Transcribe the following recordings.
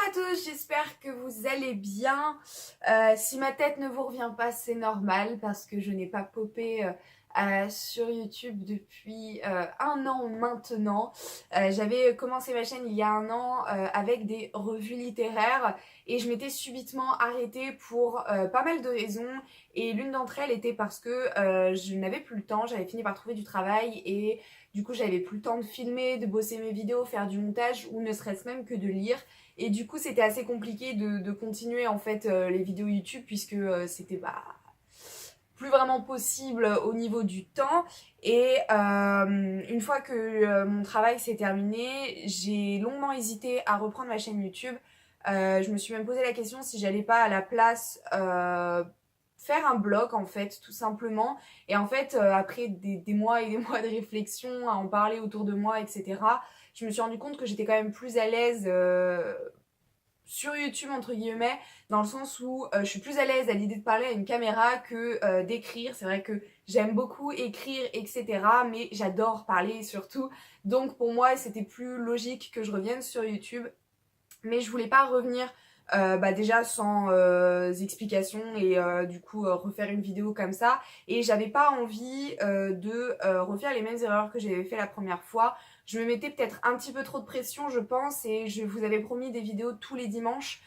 à tous, j'espère que vous allez bien. Si ma tête ne vous revient pas, c'est normal parce que je n'ai pas popé sur YouTube depuis un an maintenant. J'avais commencé ma chaîne il y a un an avec des revues littéraires et je m'étais subitement arrêtée pour pas mal de raisons. Et l'une d'entre elles était parce que je n'avais plus le temps, j'avais fini par trouver du travail et du coup j'avais plus le temps de filmer, de bosser mes vidéos, faire du montage ou ne serait-ce même que de lire. Et du coup, c'était assez compliqué de continuer en fait les vidéos YouTube puisque c'était plus vraiment possible au niveau du temps. Et une fois que mon travail s'est terminé, j'ai longuement hésité à reprendre ma chaîne YouTube. Je me suis même posé la question si j'allais pas à la place faire un blog en fait, tout simplement. Et en fait, après des mois et des mois de réflexion, à en parler autour de moi, etc., je me suis rendu compte que j'étais quand même plus à l'aise sur YouTube entre guillemets, dans le sens où je suis plus à l'aise à l'idée de parler à une caméra que d'écrire. C'est vrai que j'aime beaucoup écrire, etc., mais j'adore parler surtout. Donc pour moi, c'était plus logique que je revienne sur YouTube. Mais je voulais pas revenir déjà sans explication et du coup refaire une vidéo comme ça. Et j'avais pas envie de refaire les mêmes erreurs que j'avais fait la première fois. Je me mettais peut-être un petit peu trop de pression, je pense, et je vous avais promis des vidéos tous les dimanches.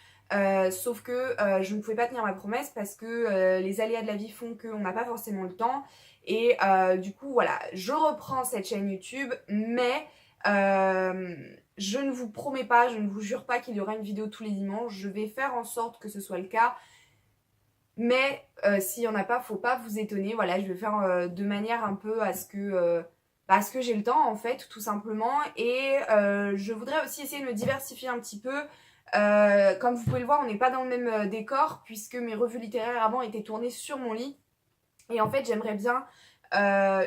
Sauf que je ne pouvais pas tenir ma promesse parce que les aléas de la vie font qu'on n'a pas forcément le temps. Et du coup, voilà, je reprends cette chaîne YouTube, mais je ne vous promets pas, je ne vous jure pas qu'il y aura une vidéo tous les dimanches. Je vais faire en sorte que ce soit le cas. Mais s'il n'y en a pas, faut pas vous étonner. Voilà, je vais faire de manière un peu à ce que j'ai le temps en fait, tout simplement. Et je voudrais aussi essayer de me diversifier un petit peu. Comme vous pouvez le voir, on n'est pas dans le même décor puisque mes revues littéraires avant étaient tournées sur mon lit. Et en fait, j'aimerais bien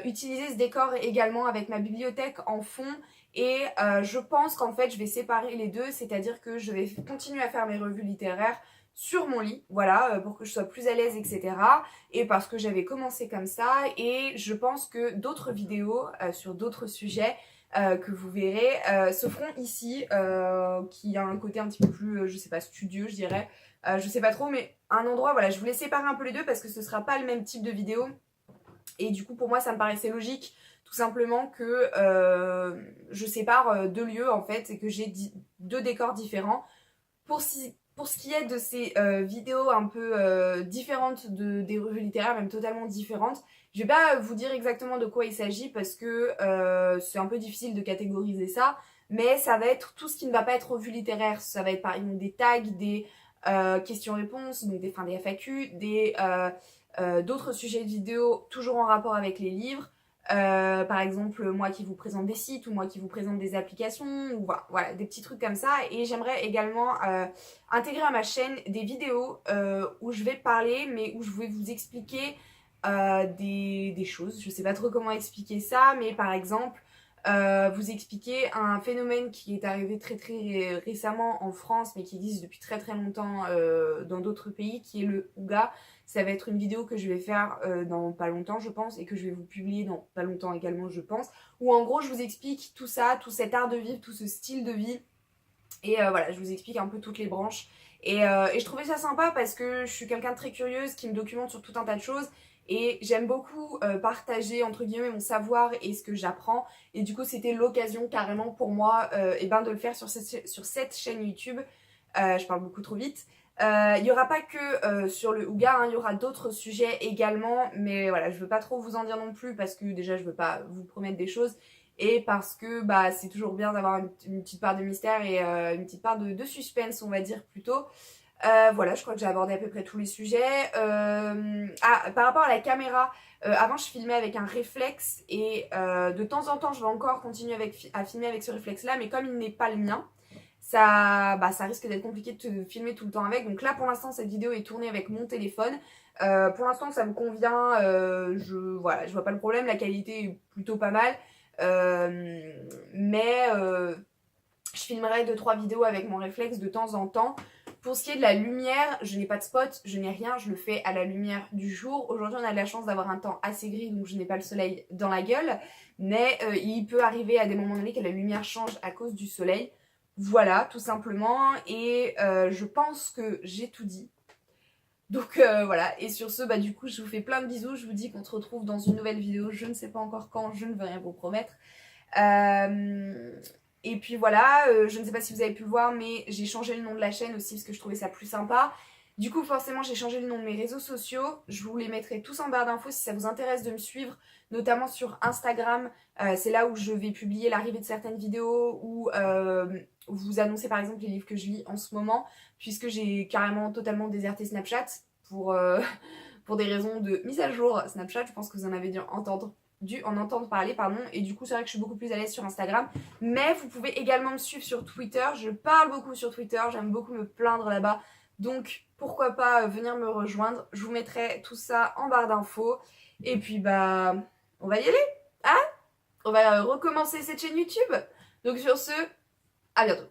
utiliser ce décor également avec ma bibliothèque en fond. Et je pense qu'en fait, je vais séparer les deux, c'est-à-dire que je vais continuer à faire mes revues littéraires sur mon lit, voilà, pour que je sois plus à l'aise, etc. Et parce que j'avais commencé comme ça, et je pense que d'autres vidéos sur d'autres sujets que vous verrez se feront ici, qui a un côté un petit peu plus, je sais pas, studieux, je dirais. Je sais pas trop, mais un endroit, voilà, je voulais séparer un peu les deux parce que ce sera pas le même type de vidéo. Et du coup, pour moi, ça me paraissait logique, tout simplement, que je sépare deux lieux, en fait, et que j'ai deux décors différents. Pour ce qui est de ces vidéos un peu différentes des revues littéraires, même totalement différentes, je vais pas vous dire exactement de quoi il s'agit parce que c'est un peu difficile de catégoriser ça, mais ça va être tout ce qui ne va pas être revue littéraire. Ça va être par exemple des tags, des questions-réponses, donc des fins des FAQ, d'autres sujets de vidéos toujours en rapport avec les livres. Par exemple, moi qui vous présente des sites ou moi qui vous présente des applications, ou voilà, des petits trucs comme ça. Et j'aimerais également intégrer à ma chaîne des vidéos où je vais parler, mais où je vais vous expliquer des choses. Je sais pas trop comment expliquer ça, mais par exemple, vous expliquer un phénomène qui est arrivé très très récemment en France, mais qui existe depuis très très longtemps dans d'autres pays, qui est le Ouga. Ça va être une vidéo que je vais faire dans pas longtemps, je pense, et que je vais vous publier dans pas longtemps également, je pense. Où en gros, je vous explique tout ça, tout cet art de vivre, tout ce style de vie. Et voilà, je vous explique un peu toutes les branches. Et je trouvais ça sympa parce que je suis quelqu'un de très curieuse qui me documente sur tout un tas de choses. Et j'aime beaucoup partager entre guillemets mon savoir et ce que j'apprends. Et du coup, c'était l'occasion carrément pour moi de le faire sur cette chaîne YouTube. Je parle beaucoup trop vite. Il n'y aura pas que sur le Ouga, hein, il y aura d'autres sujets également. Mais voilà, je veux pas trop vous en dire non plus parce que déjà, je veux pas vous promettre des choses. Et parce que c'est toujours bien d'avoir une petite part de mystère et une petite part de suspense, on va dire plutôt. Voilà, je crois que j'ai abordé à peu près tous les sujets. Par rapport à la caméra, avant je filmais avec un réflexe et de temps en temps je vais encore continuer à filmer avec ce réflexe-là, mais comme il n'est pas le mien, ça risque d'être compliqué de filmer tout le temps avec. Donc là pour l'instant cette vidéo est tournée avec mon téléphone. Pour l'instant ça me convient, je vois pas le problème, la qualité est plutôt pas mal. Mais je filmerai 2-3 vidéos avec mon réflexe de temps en temps. Pour ce qui est de la lumière, je n'ai pas de spot, je n'ai rien, je le fais à la lumière du jour. Aujourd'hui, on a de la chance d'avoir un temps assez gris, donc je n'ai pas le soleil dans la gueule. Mais il peut arriver à des moments donnés que la lumière change à cause du soleil. Voilà, tout simplement. Et je pense que j'ai tout dit. Donc voilà, et sur ce, bah du coup, je vous fais plein de bisous. Je vous dis qu'on se retrouve dans une nouvelle vidéo. Je ne sais pas encore quand, je ne veux rien vous promettre. Et puis voilà, je ne sais pas si vous avez pu le voir, mais j'ai changé le nom de la chaîne aussi parce que je trouvais ça plus sympa. Du coup, forcément, j'ai changé le nom de mes réseaux sociaux. Je vous les mettrai tous en barre d'infos si ça vous intéresse de me suivre, notamment sur Instagram. C'est là où je vais publier l'arrivée de certaines vidéos ou vous annoncer par exemple les livres que je lis en ce moment, puisque j'ai carrément totalement déserté Snapchat pour, pour des raisons de mise à jour Snapchat. Je pense que vous en avez dû en entendre parler, pardon, et du coup c'est vrai que je suis beaucoup plus à l'aise sur Instagram, mais vous pouvez également me suivre sur Twitter. Je parle beaucoup sur Twitter, j'aime beaucoup me plaindre là-bas, donc pourquoi pas venir me rejoindre. Je vous mettrai tout ça en barre d'infos, et puis bah on va y aller, hein, on va recommencer cette chaîne YouTube. Donc sur ce, à bientôt.